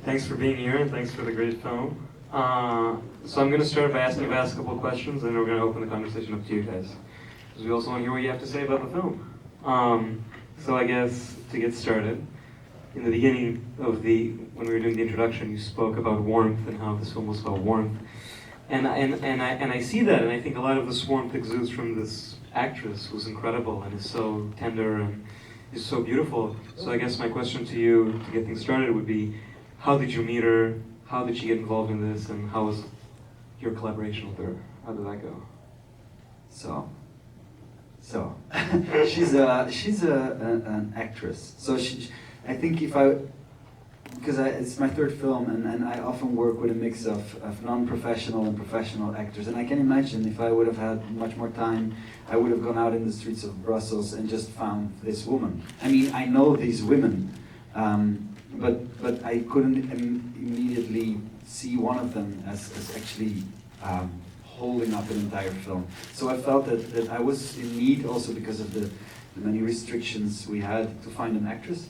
Thanks for being here and thanks for the great film. So I'm going to start by asking Bas a couple of questions, and then we're going to open the conversation up to you guys, because we also want to hear what you have to say about the film. So I guess to get started, in the beginning of when we were doing the introduction, you spoke about warmth and how this film was about warmth, and I see that, and I think a lot of this warmth exudes from this actress who's incredible and is so tender and is so beautiful. So I guess my question to you, to get things started, would be, how did you meet her? How did she get involved in this? And how was your collaboration with her? How did that go? So she's an actress. So I think because it's my third film, and I often work with a mix of non-professional and professional actors. And I can imagine if I would have had much more time, I would have gone out in the streets of Brussels and just found this woman. I mean, I know these women, but I couldn't immediately see one of them as actually holding up an entire film. So I felt that I was in need, also because of the many restrictions we had, to find an actress.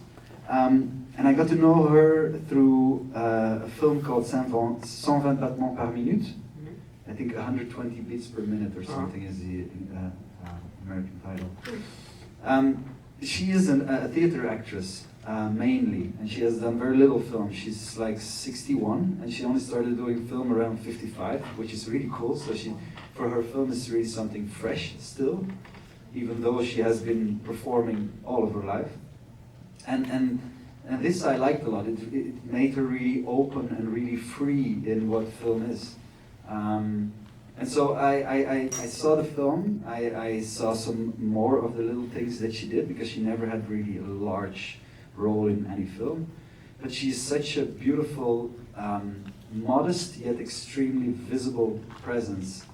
And I got to know her through a film called 120 battements par minute. I think 120 beats per minute or something is the American title. She is a theater actress, mainly, and she has done very little film. She's like 61, and she only started doing film around 55, which is really cool. So for her film, it's really something fresh still, even though she has been performing all of her life. And this I liked a lot. It made her really open and really free in what film is. And so I saw the film. I saw some more of the little things that she did, because she never had really a large role in any film. But she's such a beautiful, modest yet extremely visible presence,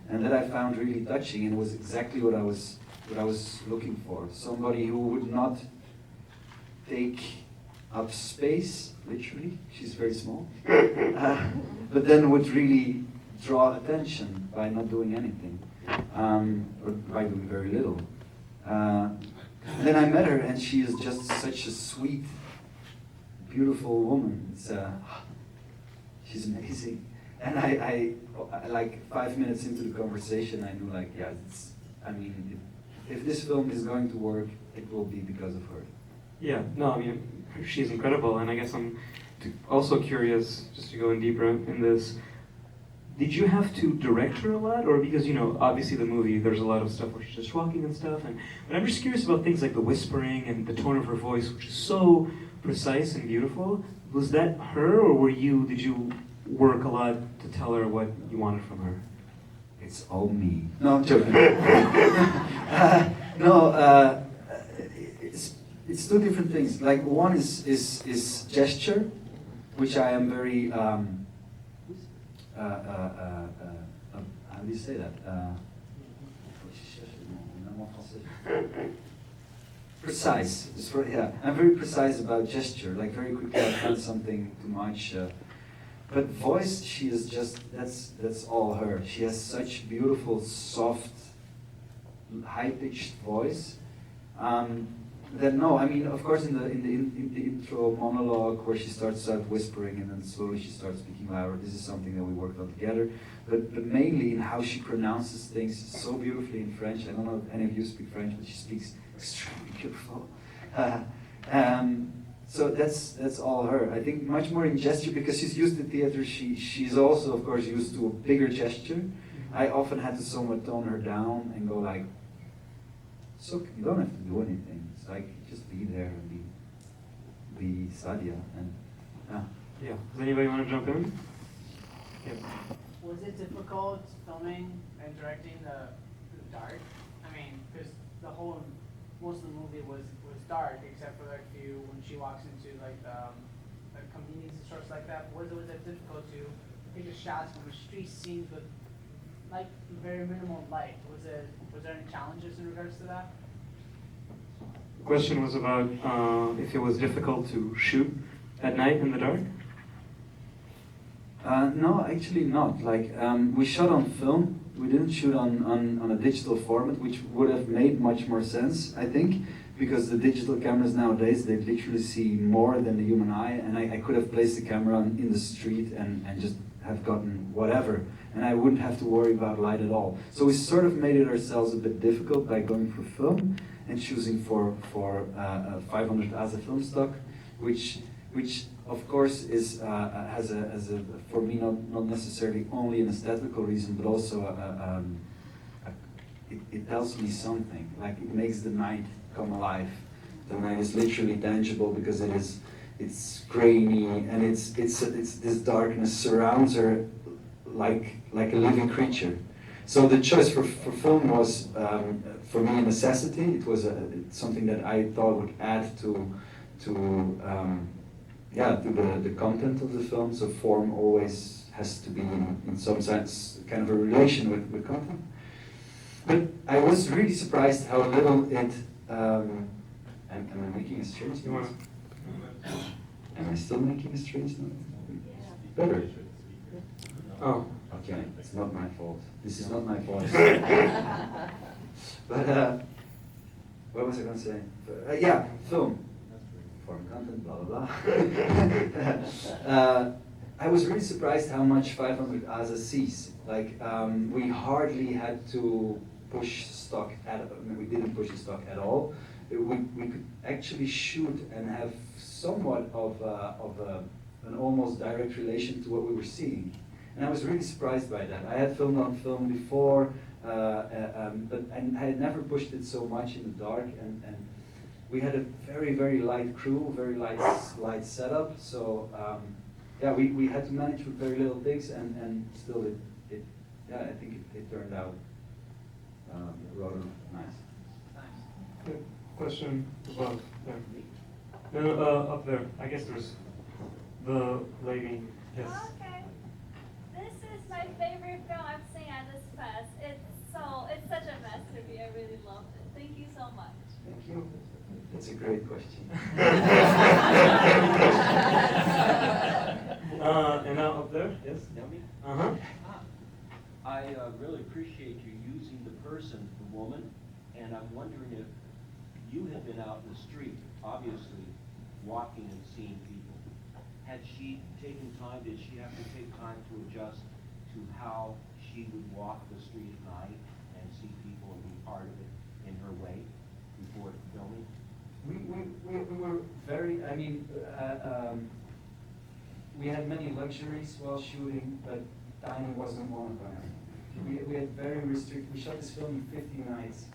and that I found really touching, and it was exactly what I was looking for. Somebody who would not take up space, literally. She's very small, but then would really draw attention by not doing anything, or by doing very little. Then I met her, and she is just such a sweet, beautiful woman. She's amazing. And I like 5 minutes into the conversation, I knew, like, yeah, if this film is going to work, it will be because of her. Yeah, no, I mean, she's incredible, and I guess I'm also curious, just to go in deeper in this, did you have to direct her a lot? Or because, obviously the movie, there's a lot of stuff where she's just walking and stuff, but I'm just curious about things like the whispering and the tone of her voice, which is so precise and beautiful. Was that her, or did you work a lot to tell her what you wanted from her? It's all me. No, I'm joking. It's two different things. Like, one is gesture, which I am very, how do you say that? Precise. Yeah, I'm very precise about gesture. Like, very quickly I've done something too much. But voice, she is just, that's all her. She has such beautiful, soft, high-pitched voice. Then no, I mean, of course, in the intro monologue where she starts out whispering and then slowly she starts speaking louder, this is something that we worked on together. But mainly in how she pronounces things so beautifully in French. I don't know if any of you speak French, but she speaks extremely beautiful. So that's all her. I think much more in gesture, because she's used to theater. She's also, of course, used to a bigger gesture. I often had to somewhat tone her down and go like, so you don't have to do anything. It's like, just be there and be Sadia. And yeah. Does anybody want to jump in? Yeah. Was it difficult filming and directing the dark? I mean, because most of the movie was dark, except for like when she walks into like convenience stores like that. Was it difficult to take the shots from the street scenes with like very minimal light? Was there any challenges in regards to that? The question was about if it was difficult to shoot at night in the dark? No, actually not. Like, we shot on film. We didn't shoot on a digital format, which would have made much more sense, I think, because the digital cameras nowadays, they literally see more than the human eye, and I could have placed the camera in the street and just have gotten whatever, and I wouldn't have to worry about light at all. So we sort of made it ourselves a bit difficult by going for film and choosing for 500 ASA film stock, which of course is has a for me not necessarily only an aesthetical reason, but also it tells me something. Like, it makes the night come alive. The night is literally tangible because it's grainy, and it's this darkness surrounds her like a living creature. So the choice for film was for me a necessity. It was something that I thought would add to the content of the film. So form always has to be in some sense kind of a relation with content. But I was really surprised how little it. Am I making a strange noise? Am I still making a strange noise? Better. Oh, okay. It's not my fault. This is not my fault. But what was I going to say? Yeah, film. Form content, blah blah blah. I was really surprised how much 500 ASA sees. Like, we hardly had to push stock we didn't push the stock at all. We could actually shoot and have somewhat of an almost direct relation to what we were seeing. And I was really surprised by that. I had filmed on film before, but I had never pushed it so much in the dark, and we had a very, very light crew, very light setup, so yeah, we had to manage with very little things, and still I think it turned out rather nice. Good. Question above there. No, up there. I guess there's the lady. Yes. Okay. This is my favorite film I've seen at this fest. It's such a masterpiece. I really loved it. Thank you so much. Thank you. That's a great question. And now up there. Yes. Uh-huh. I really appreciate you using the person, the woman, and I'm wondering if you had been out in the street, obviously, walking and seeing people. Had she taken time, did she have to take time to adjust to how she would walk the street at night and see people and be part of it in her way before filming? We were very, I mean, we had many luxuries while shooting, but dining wasn't one of them. We had very restricted, we shot this film in 50 nights.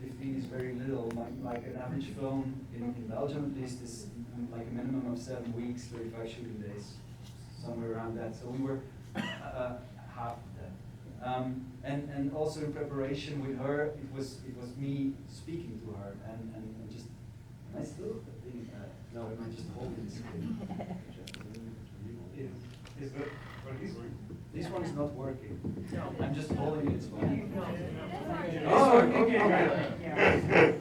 15 is very little. Like an average film in Belgium at least is like a minimum of 7 weeks, 35 shooting days, somewhere around that. So we were half of that. And also in preparation with her, it was me speaking to her and just, am I still? No, am I just holding this thing? Is the what are these working? This one is not working. I'm just holding it. It's fine. Oh, okay.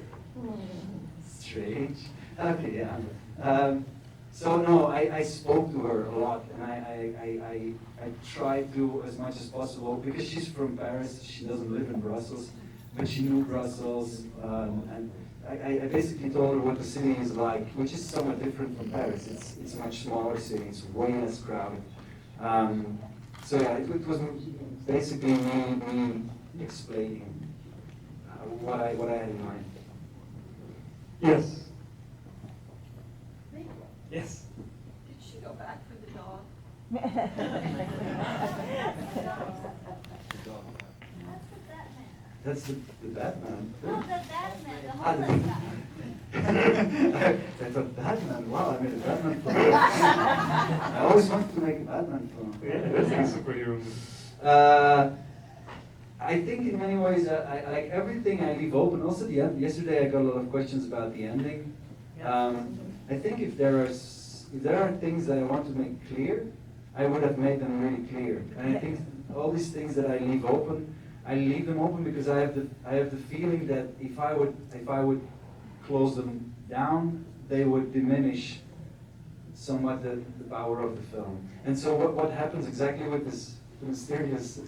Strange. Okay, yeah. So no, I spoke to her a lot, and I tried to as much as possible, because she's from Paris. She doesn't live in Brussels, but she knew Brussels, and I basically told her what the city is like, which is somewhat different from Paris. It's a much smaller city. It's way less crowded. So yeah, it was basically me explaining what I had in mind. Yes. Yes. Did she go back for the dog? That's the Batman. That's the Batman. No, the Batman, the homeless guy. I thought Batman. Wow, I made a Batman film. I always wanted to make a Batman film. Yeah, that's a superhero movie. I think in many ways, I like everything I leave open. Also, the end. Yesterday I got a lot of questions about the ending. I think if there are things that I want to make clear, I would have made them really clear. And I think all these things that I leave them open because I have the feeling that if I would close them down, they would diminish somewhat the power of the film. And so what happens exactly with this mysterious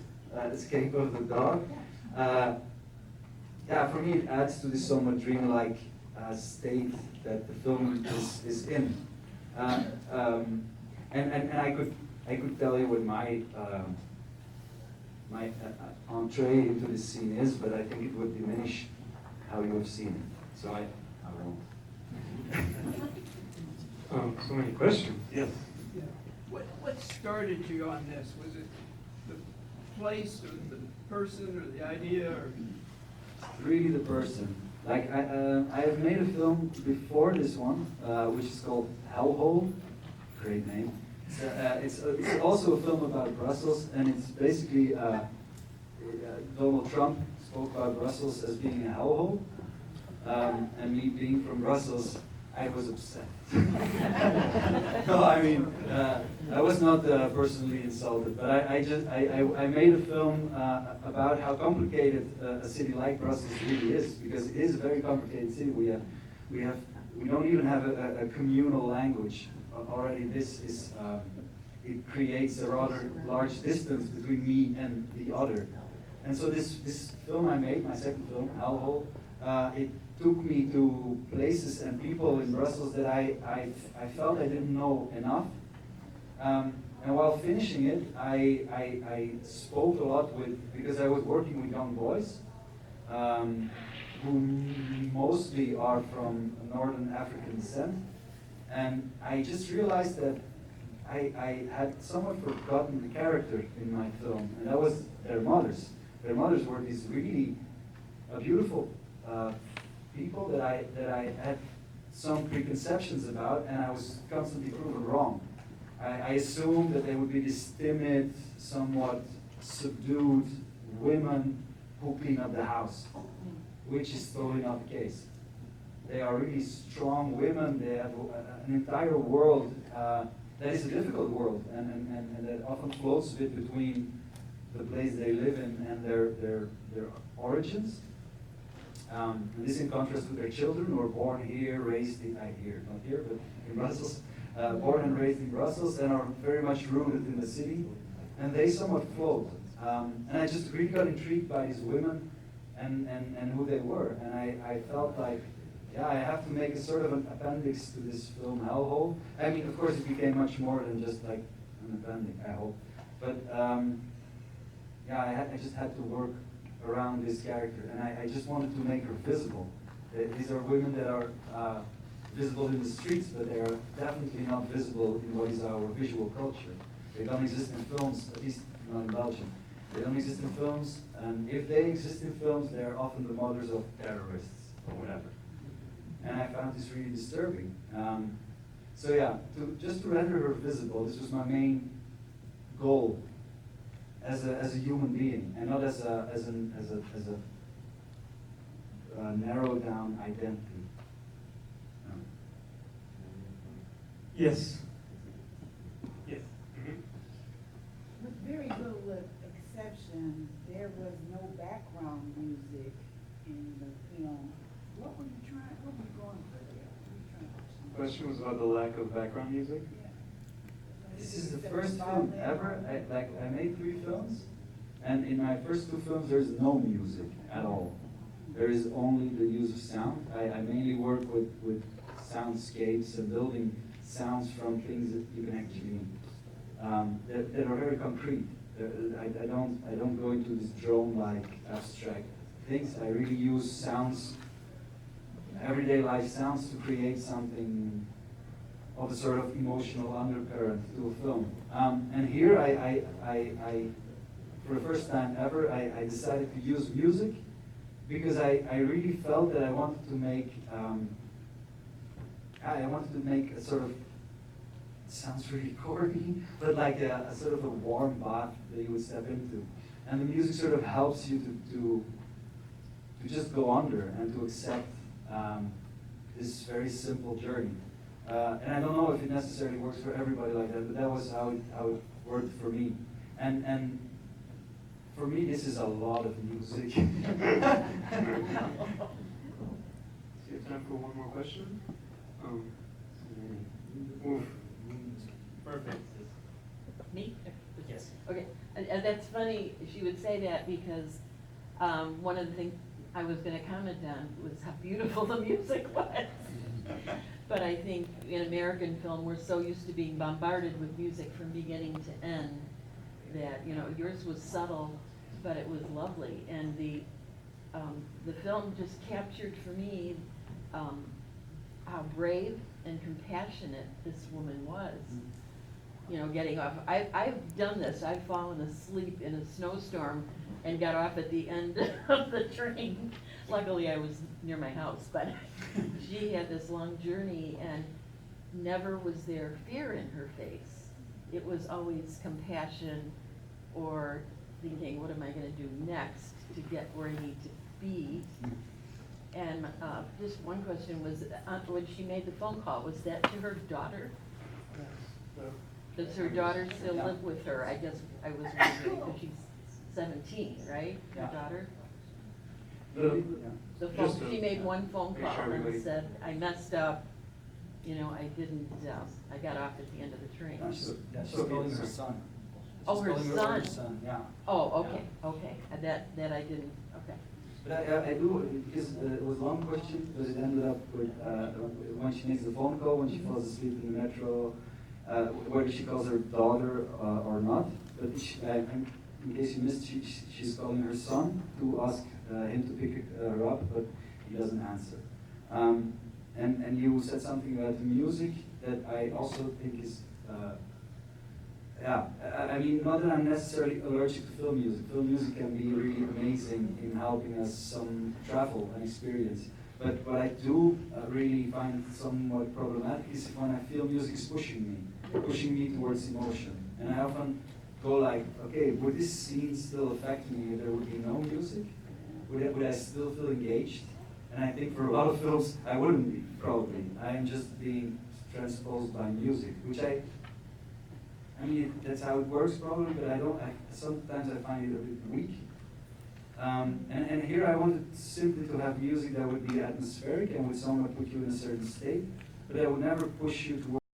escape of the dog? Yeah, for me it adds to this somewhat dreamlike state that the film is in. And I could tell you what my entree into this scene is, but I think it would diminish how you have seen it. So I won't. So many questions. Yes. Yeah. What started you on this? Was it the place or the person or the idea or? Really the person. Like I have made a film before this one, which is called Hellhole. Great name. It's also a film about Brussels, and it's basically Donald Trump spoke about Brussels as being a hellhole, and me being from Brussels, I was upset. No, I mean, I was not personally insulted, but I made a film about how complicated a city like Brussels really is, because it is a very complicated city. We don't even have a communal language. Already this is, it creates a rather large distance between me and the other. And so this film I made, my second film, Hellhole, it took me to places and people in Brussels that I felt I didn't know enough. And while finishing it, I spoke a lot because I was working with young boys, who mostly are from Northern African descent. And I just realized that I had somewhat forgotten the character in my film, and that was their mothers. Their mothers were these really beautiful people that I had some preconceptions about, and I was constantly proven wrong. I assumed that they would be these timid, somewhat subdued women who clean up the house, which is totally not the case. They are really strong women. They have an entire world that is a difficult world, and that often floats a bit between the place they live in and their origins. And this in contrast with their children who are born here, raised in, not here, but in Brussels, born and raised in Brussels, and are very much rooted in the city, and they somewhat float. And I just really got intrigued by these women and who they were, and I felt like, yeah, I have to make a sort of an appendix to this film, Hellhole. I mean, of course, it became much more than just like an appendix, I hope. But yeah, I just had to work around this character, and I just wanted to make her visible. These are women that are visible in the streets, but they are definitely not visible in what is our visual culture. They don't exist in films, at least not in Belgium. They don't exist in films, and if they exist in films, they are often the mothers of terrorists or whatever. And I found this really disturbing. So yeah, just to render her visible, this was my main goal as a human being, and not as a narrowed down identity. Yes. Yes. With very little exception, there was no background music in the film. What were you going for there? The question was about the lack of background music. Yeah. This is the first film ever. I made 3 films, and in my first 2 films, there's no music at all. There is only the use of sound. I mainly work with soundscapes and building sounds from things that you can actually that are very concrete. I don't go into this drone-like abstract things. I really use sounds, everyday life sounds, to create something of a sort of emotional undercurrent to a film. And here I for the first time ever, I decided to use music because I really felt that I wanted to make a sort of, it sounds really corny, but like a sort of a warm bath that you would step into. And the music sort of helps you to just go under and to accept this very simple journey. And I don't know if it necessarily works for everybody like that, but that was how it worked for me. And for me, this is a lot of music. Do you have time for one more question? Perfect. Me? Yes. Okay, and that's funny she would say that because one of the things I was gonna comment on was how beautiful the music was. But I think in American film, we're so used to being bombarded with music from beginning to end that, you know, yours was subtle, but it was lovely. And the film just captured for me how brave and compassionate this woman was. You know, getting off. I've done this. I've fallen asleep in a snowstorm and got off at the end of the train. Luckily, I was near my house, but she had this long journey and never was there fear in her face. It was always compassion or thinking, what am I gonna do next to get where I need to be? And just one question was, when she made the phone call, was that to her daughter? Does her daughter still live with her? I was wondering, because she's 17, right, her Yeah. daughter? Yeah. She made one phone make call sure and everybody- said, I messed up, you know, I didn't, I got off at the end of the train. She's So calling it's- her son. Oh, She's her calling son. older son, yeah. Oh, okay, that I didn't, okay. But I do, because it was a long question, because it ended up with, when she makes the phone call, when she falls asleep in the metro, whether she calls her daughter or not. But in case you missed, she's calling her son to ask him to pick her up, but he doesn't answer. And you said something about the music that I also think is, I mean, not that I'm necessarily allergic to film music. Film music can be really amazing in helping us some travel and experience. But what I do really find somewhat problematic is when I feel music is pushing me towards emotion. And I often go like, okay, would this scene still affect me if there would be no music? Would I still feel engaged? And I think for a lot of films, I wouldn't be, probably. I am just being transposed by music, which I mean, that's how it works probably, but sometimes I find it a bit weak. And here I wanted simply to have music that would be atmospheric and would somewhat put you in a certain state, but that would never push you towards